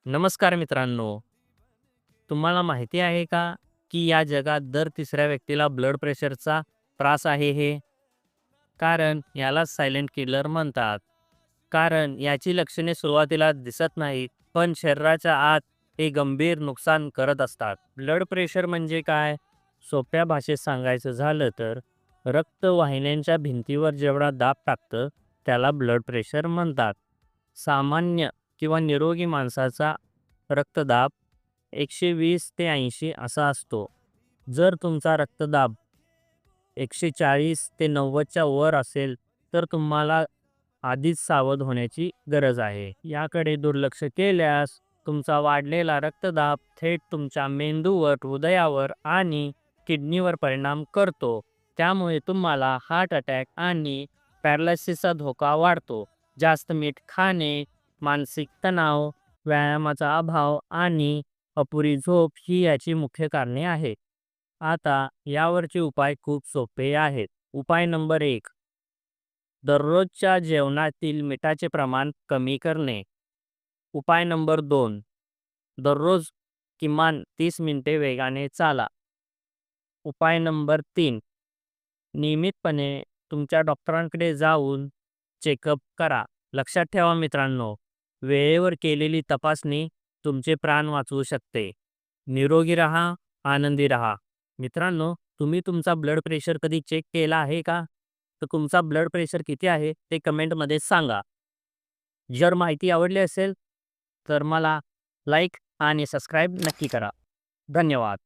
नमस्कार मित्रांनो. तुम्हाला माहिती आहे का, की या जगात दर तिसऱ्या व्यक्तीला ब्लड प्रेशरचा त्रास आहे हे? कारण यालाच सायलेंट किलर म्हणतात. कारण याची लक्षणे सुरुवातीला दिसत नाहीत, पण शरीराच्या आत हे गंभीर नुकसान करत असतात. ब्लड प्रेशर म्हणजे काय? सोप्या भाषेत सांगायचं झालं तर रक्तवाहिन्यांच्या भिंतीवर जेवढा दाब टाकतं, त्याला ब्लड प्रेशर म्हणतात. सामान्य किंवा निरोगी माणसाचा रक्तदाब 120 ते 80 असा असतो. जर तुमचा रक्तदाब 140 ते 90च्या वर असेल, तर तुम्हाला आधीच सावध होण्याची गरज आहे. याकडे दुर्लक्ष केल्यास तुमचा वाढलेला रक्तदाब थेट तुमच्या मेंदूवर, हृदयावर आणि किडनीवर परिणाम करतो. त्यामुळे तुम्हाला हार्ट अटॅक आणि पॅरालिसिसचा धोका वाढतो. जास्त मीठ खाणे, मानसिक तणाव, व्यायामाचा अभाव आणि अपुरी झोप ही याची मुख्य कारणे आहेत. आता यावरचे उपाय खूप सोपे आहेत. उपाय नंबर 1, दररोजच्या जेवणातील मिठाचे प्रमाण कमी करणे. उपाय नंबर 2, दररोज किमान 30 मिनिटे वेगाने चाला. उपाय नंबर 3, नियमितपणे तुमच्या डॉक्टरांकडे जाऊन चेकअप करा. लक्षात ठेवा मित्रांनो, वेळेवर केलेली तपासणी तुमचे प्राण वाचवू शकते. निरोगी राहा, आनंदी राहा. मित्रांनो, तुम्ही तुमचा ब्लड प्रेशर कधी चेक केला आहे का? तर तुमचा ब्लड प्रेशर किती आहे ते कमेंटमध्ये सांगा. जर माहिती आवडली असेल तर मला लाईक आणि सबस्क्राईब नक्की करा. धन्यवाद.